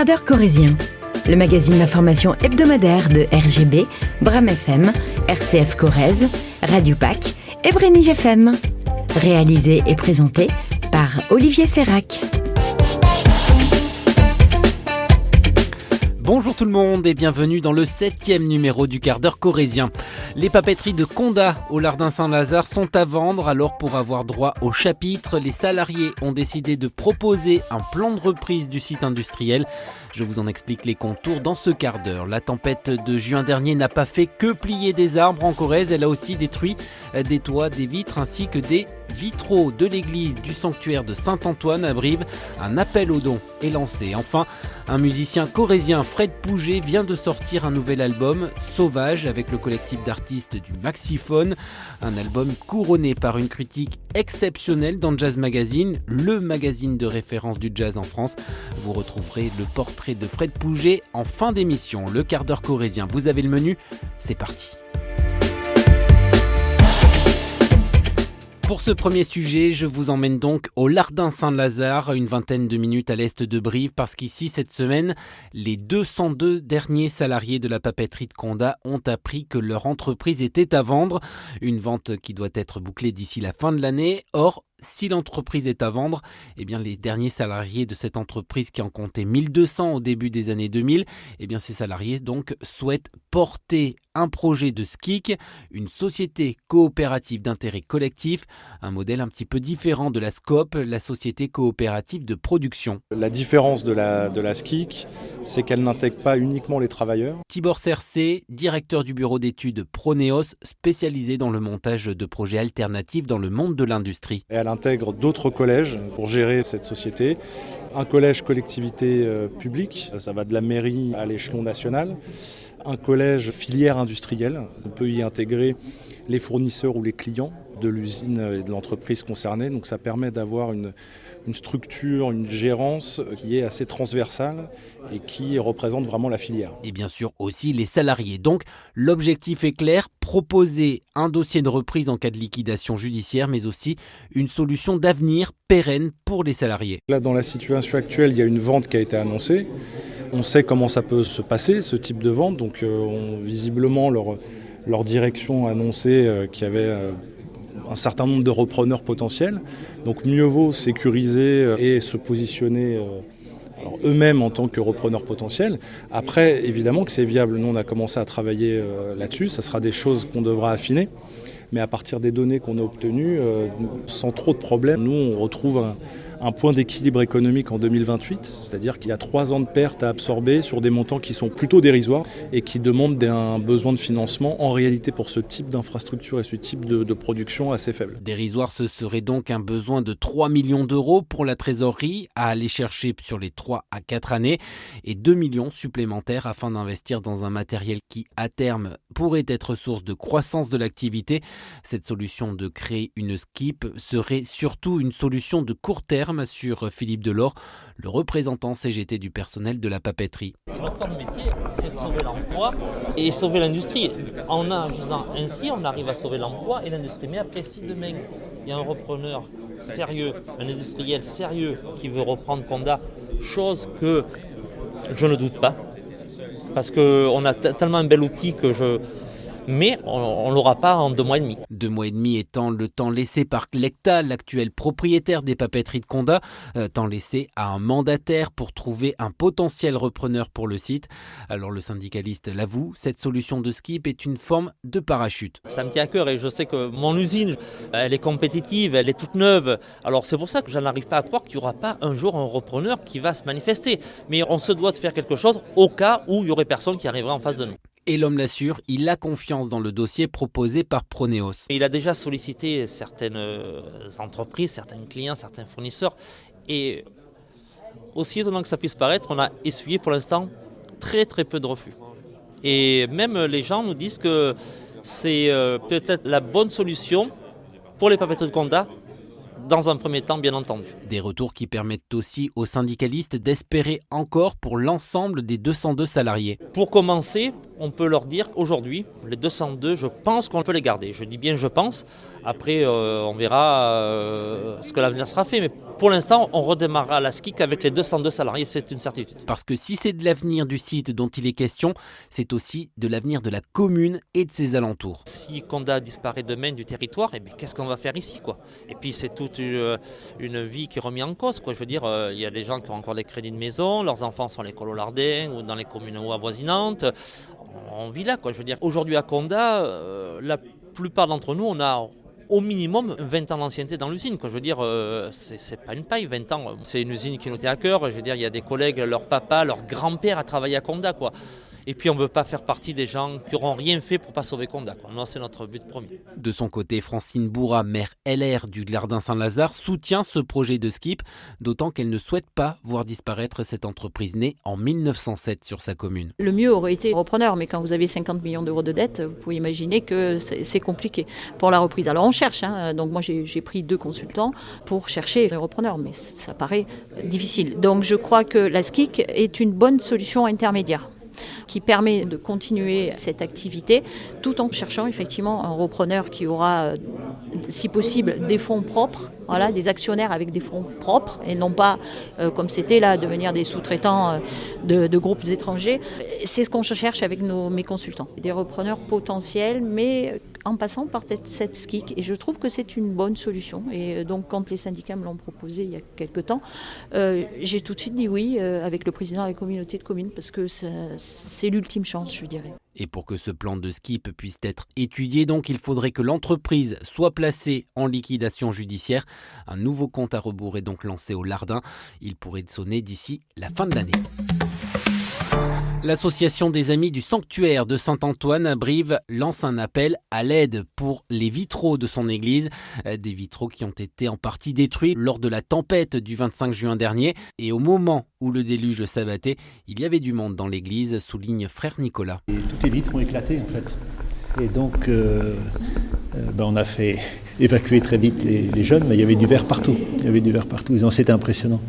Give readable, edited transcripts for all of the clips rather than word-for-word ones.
quart d'heure corrézien, le magazine d'information hebdomadaire de RGB, Bram FM, RCF Corrèze, Radio Pac et Brénige FM. Réalisé et présenté par Olivier Sérac. Bonjour tout le monde et bienvenue dans le 7e numéro du quart d'heure corrézien. Les papeteries de Condat au Lardin Saint-Lazare sont à vendre, alors pour avoir droit au chapitre, les salariés ont décidé de proposer un plan de reprise du site industriel. Je vous en explique les contours dans ce quart d'heure. La tempête de juin dernier n'a pas fait que plier des arbres en Corrèze, elle a aussi détruit des toits, des vitres ainsi que des vitraux de l'église du sanctuaire de Saint-Antoine à Brive. Un appel aux dons est lancé. Enfin, un musicien corrézien, Fred Pouget, vient de sortir un nouvel album, Sauvage, avec le collectif d'artistes du Maxiphone. Un album couronné par une critique exceptionnelle dans Jazz Magazine, le magazine de référence du jazz en France. Vous retrouverez le portrait de Fred Pouget en fin d'émission. Le quart d'heure corrézien, vous avez le menu, c'est parti. Pour ce premier sujet, je vous emmène donc au Lardin Saint-Lazare, une vingtaine de minutes à l'est de Brive, parce qu'ici, cette semaine, les 202 derniers salariés de la papeterie de Condat ont appris que leur entreprise était à vendre. Une vente qui doit être bouclée d'ici la fin de l'année. Or, si l'entreprise est à vendre, eh bien les derniers salariés de cette entreprise qui en comptait 1200 au début des années 2000, eh bien ces salariés donc souhaitent porter un projet de SKIC, une société coopérative d'intérêt collectif, un modèle un petit peu différent de la SCOP, la société coopérative de production. La différence de la SKIC, c'est qu'elle n'intègre pas uniquement les travailleurs. Tibor Cercé, directeur du bureau d'études Proneos, spécialisé dans le montage de projets alternatifs dans le monde de l'industrie. Elle intègre d'autres collèges pour gérer cette société. Un collège collectivité publique, ça va de la mairie à l'échelon national. Un collège filière industrielle, on peut y intégrer les fournisseurs ou les clients de l'usine et de l'entreprise concernée. Donc ça permet d'avoir une structure, une gérance qui est assez transversale et qui représente vraiment la filière. Et bien sûr aussi les salariés. Donc l'objectif est clair, proposer un dossier de reprise en cas de liquidation judiciaire, mais aussi une solution d'avenir pérenne pour les salariés. Là, dans la situation actuelle, il y a une vente qui a été annoncée. On sait comment ça peut se passer, ce type de vente. Donc visiblement, leur direction a annoncé qu'il y avait un certain nombre de repreneurs potentiels. Donc mieux vaut sécuriser et se positionner eux-mêmes en tant que repreneurs potentiels. Après, évidemment que c'est viable. Nous, on a commencé à travailler là-dessus. Ça sera des choses qu'on devra affiner. Mais à partir des données qu'on a obtenues, sans trop de problèmes, nous, on retrouve un point d'équilibre économique en 2028, c'est-à-dire qu'il y a 3 ans de pertes à absorber sur des montants qui sont plutôt dérisoires et qui demandent un besoin de financement en réalité pour ce type d'infrastructure et ce type de production assez faible. Dérisoire, ce serait donc un besoin de 3 millions d'euros pour la trésorerie à aller chercher sur les 3 à 4 années et 2 millions supplémentaires afin d'investir dans un matériel qui, à terme, pourrait être source de croissance de l'activité. Cette solution de créer une SKIP serait surtout une solution de court terme, assure Philippe Delors, le représentant CGT du personnel de la papeterie. Notre corps de métier, c'est de sauver l'emploi et sauver l'industrie. En agissant ainsi, on arrive à sauver l'emploi et l'industrie. Mais après, si demain, il y a un repreneur sérieux, un industriel sérieux qui veut reprendre Condat, chose que je ne doute pas, parce qu'on a tellement un bel outil que mais on ne l'aura pas en 2 mois et demi. 2 mois et demi étant le temps laissé par Lecta, l'actuel propriétaire des papeteries de Condat, temps laissé à un mandataire pour trouver un potentiel repreneur pour le site. Alors le syndicaliste l'avoue, cette solution de SKIP est une forme de parachute. Ça me tient à cœur et je sais que mon usine, elle est compétitive, elle est toute neuve. Alors c'est pour ça que je n'arrive pas à croire qu'il n'y aura pas un jour un repreneur qui va se manifester. Mais on se doit de faire quelque chose au cas où il n'y aurait personne qui arriverait en face de nous. Et l'homme l'assure, il a confiance dans le dossier proposé par Proneos. Il a déjà sollicité certaines entreprises, certains clients, certains fournisseurs. Et aussi étonnant que ça puisse paraître, on a essuyé pour l'instant très très peu de refus. Et même les gens nous disent que c'est peut-être la bonne solution pour les papeteries de Condat, dans un premier temps bien entendu. Des retours qui permettent aussi aux syndicalistes d'espérer encore pour l'ensemble des 202 salariés. Pour commencer, on peut leur dire qu'aujourd'hui, les 202, je pense qu'on peut les garder. Je dis bien je pense. Après, on verra ce que l'avenir sera fait. Mais pour l'instant, on redémarrera la SCIC avec les 202 salariés, c'est une certitude. Parce que si c'est de l'avenir du site dont il est question, c'est aussi de l'avenir de la commune et de ses alentours. Si Condat disparaît demain du territoire, qu'est-ce qu'on va faire ici, quoi ? Et puis c'est toute une vie qui est remise en cause, quoi. Je veux dire, il y a des gens qui ont encore des crédits de maison, leurs enfants sont à l'école au Lardin ou dans les communes avoisinantes. On vit là, quoi. Je veux dire, aujourd'hui à Condat, la plupart d'entre nous, on a au minimum 20 ans d'ancienneté dans l'usine, quoi. Je veux dire, c'est pas une paille, 20 ans. C'est une usine qui nous tient à cœur. Je veux dire, il y a des collègues, leur papa, leur grand-père a travaillé à Condat, quoi. Et puis on ne veut pas faire partie des gens qui n'auront rien fait pour ne pas sauver Condat, quoi. Non, c'est notre but premier. De son côté, Francine Bourra, maire LR du Lardin Saint-Lazare, soutient ce projet de skip, d'autant qu'elle ne souhaite pas voir disparaître cette entreprise née en 1907 sur sa commune. Le mieux aurait été repreneur, mais quand vous avez 50 millions d'euros de dette, vous pouvez imaginer que c'est compliqué pour la reprise. Alors on cherche, donc moi j'ai pris 2 consultants pour chercher les repreneurs, mais ça paraît difficile. Donc je crois que la SCIC est une bonne solution intermédiaire qui permet de continuer cette activité tout en cherchant effectivement un repreneur qui aura, si possible, des fonds propres, voilà, des actionnaires avec des fonds propres et non pas, comme c'était là, devenir des sous-traitants de groupes étrangers. C'est ce qu'on cherche avec mes consultants. Des repreneurs potentiels, mais en passant par cette SCIC. Et je trouve que c'est une bonne solution. Et donc, quand les syndicats me l'ont proposé il y a quelque temps, j'ai tout de suite dit oui avec le président de la communauté de communes parce que c'est l'ultime chance, je dirais. Et pour que ce plan de skip puisse être étudié, donc, il faudrait que l'entreprise soit placée en liquidation judiciaire. Un nouveau compte à rebours est donc lancé au Lardin. Il pourrait sonner d'ici la fin de l'année. L'association des Amis du Sanctuaire de Saint-Antoine à Brive lance un appel à l'aide pour les vitraux de son église. Des vitraux qui ont été en partie détruits lors de la tempête du 25 juin dernier. Et au moment où le déluge s'abattait, il y avait du monde dans l'église, souligne frère Nicolas. Et toutes les vitres ont éclaté en fait. Et donc on a fait évacuer très vite les jeunes, mais il y avait du verre partout. C'était impressionnant,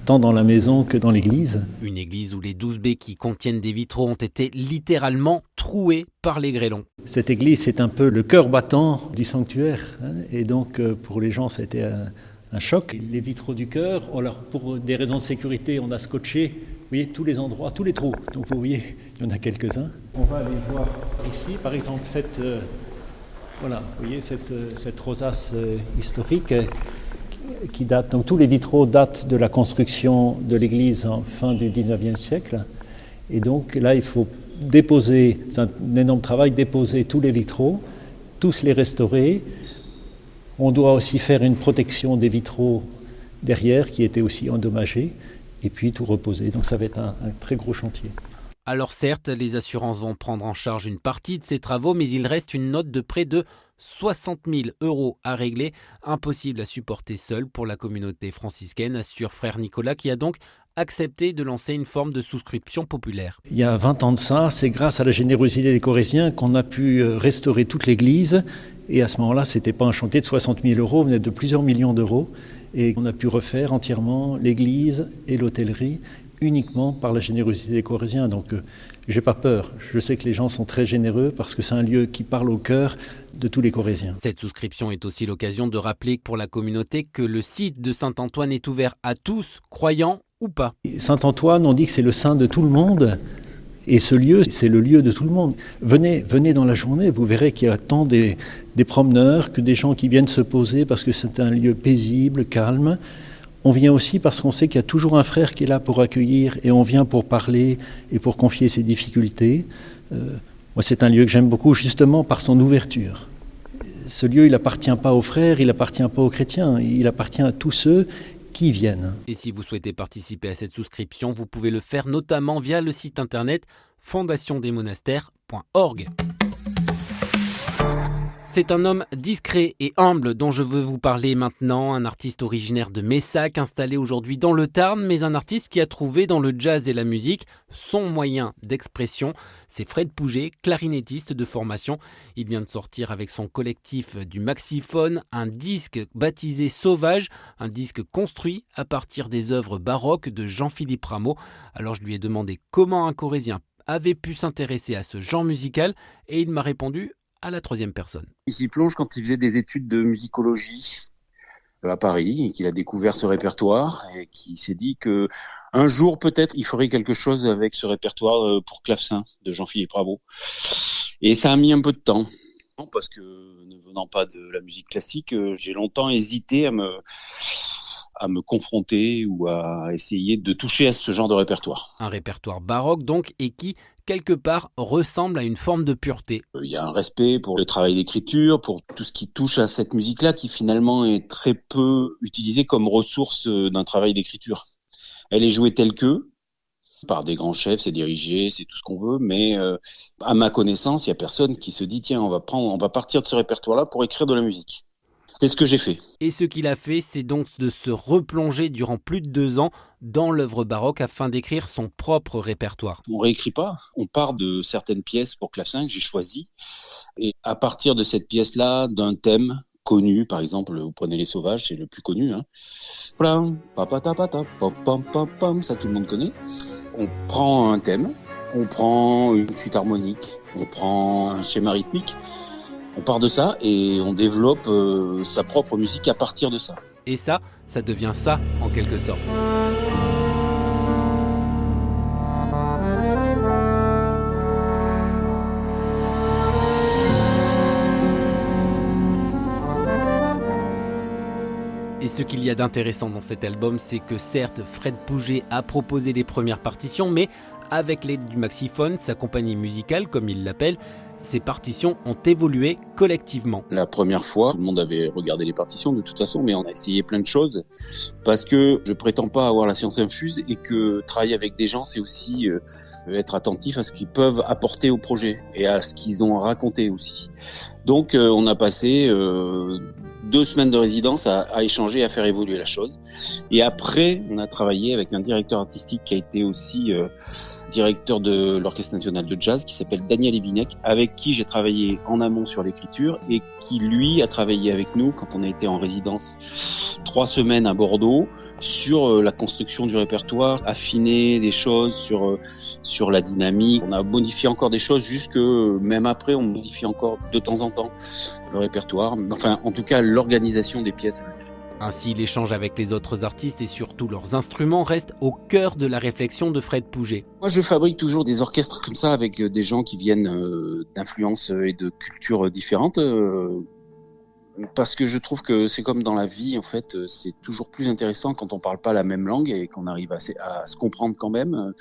tant dans la maison que dans l'église. Une église où les 12 baies qui contiennent des vitraux ont été littéralement trouées par les grêlons. Cette église, c'est un peu le cœur battant du sanctuaire. Et donc pour les gens, ça a été un choc. Les vitraux du chœur, alors pour des raisons de sécurité, on a scotché, vous voyez, tous les endroits, tous les trous. Donc vous voyez, il y en a quelques-uns. On va aller voir ici, par exemple, cette rosace historique qui date. Donc tous les vitraux datent de la construction de l'église en fin du 19e siècle. Et donc là, il faut déposer, c'est un énorme travail, déposer tous les vitraux, tous les restaurer. On doit aussi faire une protection des vitraux derrière qui étaient aussi endommagés et puis tout reposer. Donc ça va être un très gros chantier. Alors certes, les assurances vont prendre en charge une partie de ces travaux, mais il reste une note de près de 60 000 € à régler. Impossible à supporter seul pour la communauté franciscaine, assure frère Nicolas, qui a donc accepté de lancer une forme de souscription populaire. Il y a 20 ans de ça, c'est grâce à la générosité des Corésiens qu'on a pu restaurer toute l'église. Et à ce moment-là, ce n'était pas un chantier de 60 000 €, on venait de plusieurs millions d'euros. Et on a pu refaire entièrement l'église et l'hôtellerie uniquement par la générosité des Corésiens. Donc j'ai pas peur. Je sais que les gens sont très généreux parce que c'est un lieu qui parle au cœur de tous les Corésiens. Cette souscription est aussi l'occasion de rappeler pour la communauté que le site de Saint-Antoine est ouvert à tous, croyants ou pas. Saint-Antoine, on dit que c'est le saint de tout le monde. Et ce lieu, c'est le lieu de tout le monde. Venez dans la journée, vous verrez qu'il y a tant des promeneurs que des gens qui viennent se poser parce que c'est un lieu paisible, calme. On vient aussi parce qu'on sait qu'il y a toujours un frère qui est là pour accueillir et on vient pour parler et pour confier ses difficultés. Moi, c'est un lieu que j'aime beaucoup justement par son ouverture. Ce lieu, il n'appartient pas aux frères, il n'appartient pas aux chrétiens, il appartient à tous ceux qui viennent. Et si vous souhaitez participer à cette souscription, vous pouvez le faire notamment via le site internet fondationdesmonastères.org. C'est un homme discret et humble dont je veux vous parler maintenant, un artiste originaire de Messac, installé aujourd'hui dans le Tarn, mais un artiste qui a trouvé dans le jazz et la musique son moyen d'expression. C'est Fred Pouget, clarinettiste de formation. Il vient de sortir avec son collectif du Maxiphone un disque baptisé Sauvage, un disque construit à partir des œuvres baroques de Jean-Philippe Rameau. Alors je lui ai demandé comment un Corésien avait pu s'intéresser à ce genre musical et il m'a répondu à la troisième personne. Il s'y plonge quand il faisait des études de musicologie à Paris et qu'il a découvert ce répertoire et qui s'est dit que un jour peut-être il ferait quelque chose avec ce répertoire pour clavecin de Jean-Philippe Rameau. Et ça a mis un peu de temps parce que ne venant pas de la musique classique, j'ai longtemps hésité à me confronter ou à essayer de toucher à ce genre de répertoire. Un répertoire baroque donc et qui, quelque part, ressemble à une forme de pureté. Il y a un respect pour le travail d'écriture, pour tout ce qui touche à cette musique-là qui finalement est très peu utilisée comme ressource d'un travail d'écriture. Elle est jouée telle que, par des grands chefs, c'est dirigé, c'est tout ce qu'on veut, mais à ma connaissance, il n'y a personne qui se dit tiens, on va partir de ce répertoire-là pour écrire de la musique. C'est ce que j'ai fait. Et ce qu'il a fait, c'est donc de se replonger durant plus de 2 ans dans l'œuvre baroque afin d'écrire son propre répertoire. On réécrit pas, on part de certaines pièces pour clavecin que j'ai choisies, et à partir de cette pièce-là, d'un thème connu, par exemple, vous prenez Les Sauvages, c'est le plus connu, hein. Ça tout le monde connaît. On prend un thème, on prend une suite harmonique, on prend un schéma rythmique, on part de ça et on développe sa propre musique à partir de ça. Et ça devient ça en quelque sorte. Et ce qu'il y a d'intéressant dans cet album, c'est que certes, Fred Pouget a proposé les premières partitions, mais avec l'aide du Maxiphone, sa compagnie musicale, comme il l'appelle, ces partitions ont évolué collectivement. La première fois, tout le monde avait regardé les partitions de toute façon, mais on a essayé plein de choses parce que je prétends pas avoir la science infuse et que travailler avec des gens, c'est aussi être attentif à ce qu'ils peuvent apporter au projet et à ce qu'ils ont raconté aussi. Donc on a passé 2 semaines de résidence à échanger, à faire évoluer la chose. Et après, on a travaillé avec un directeur artistique qui a été aussi directeur de l'Orchestre national de jazz, qui s'appelle Daniel Evinec, avec qui j'ai travaillé en amont sur l'écriture et qui, lui, a travaillé avec nous quand on a été en résidence 3 semaines à Bordeaux sur la construction du répertoire, affiner des choses sur la dynamique. On a modifié encore des choses jusque même après, on modifie encore de temps en temps le répertoire. Enfin, en tout cas, l'organisation des pièces à l'intérieur. Ainsi, l'échange avec les autres artistes et surtout leurs instruments reste au cœur de la réflexion de Fred Pouget. Moi, je fabrique toujours des orchestres comme ça avec des gens qui viennent d'influences et de cultures différentes. Parce que je trouve que c'est comme dans la vie, en fait, c'est toujours plus intéressant quand on parle pas la même langue et qu'on arrive à se comprendre quand même,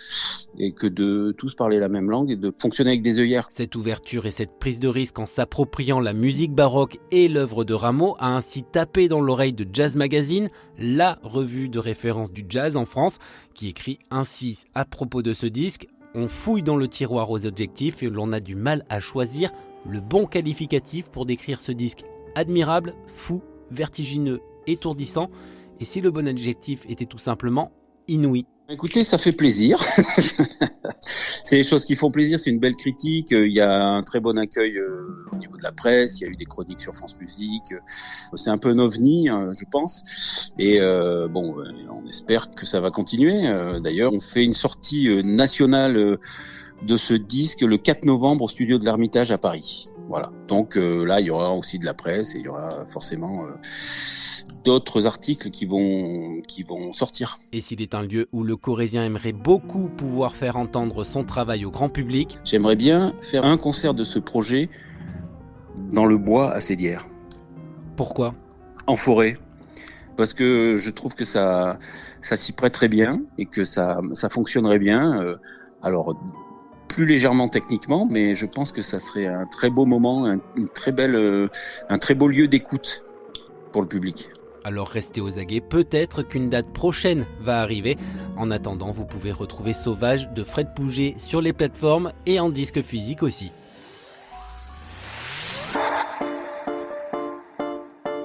et que de tous parler la même langue et de fonctionner avec des œillères. Cette ouverture et cette prise de risque en s'appropriant la musique baroque et l'œuvre de Rameau a ainsi tapé dans l'oreille de Jazz Magazine, la revue de référence du jazz en France, qui écrit ainsi à propos de ce disque: on fouille dans le tiroir aux adjectifs et l'on a du mal à choisir le bon qualificatif pour décrire ce disque. Admirable, fou, vertigineux, étourdissant, et si le bon adjectif était tout simplement inouï. Écoutez, ça fait plaisir. C'est les choses qui font plaisir, c'est une belle critique. Il y a un très bon accueil au niveau de la presse, il y a eu des chroniques sur France Musique. C'est un peu un ovni, je pense. Et on espère que ça va continuer. D'ailleurs, on fait une sortie nationale de ce disque le 4 novembre au studio de l'Ermitage à Paris. Voilà. Donc là, il y aura aussi de la presse et il y aura forcément d'autres articles qui vont sortir. Et s'il est un lieu où le Corrézien aimerait beaucoup pouvoir faire entendre son travail au grand public, j'aimerais bien faire un concert de ce projet dans le bois à Sédières. Pourquoi ? En forêt. Parce que je trouve que ça s'y prête très bien et que ça fonctionnerait bien. Alors plus légèrement techniquement, mais je pense que ça serait un très beau moment, un très beau lieu d'écoute pour le public. Alors restez aux aguets, peut-être qu'une date prochaine va arriver. En attendant, vous pouvez retrouver Sauvage de Fred Pouget sur les plateformes et en disque physique aussi.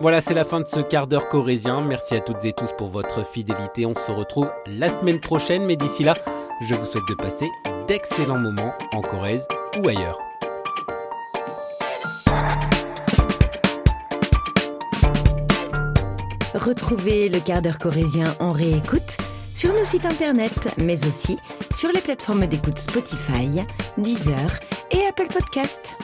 Voilà, c'est la fin de ce quart d'heure corrézien. Merci à toutes et tous pour votre fidélité. On se retrouve la semaine prochaine, mais d'ici là, je vous souhaite de passer d'excellents moments en Corrèze ou ailleurs. Retrouvez le quart d'heure corrézien en réécoute sur nos sites internet, mais aussi sur les plateformes d'écoute Spotify, Deezer et Apple Podcasts.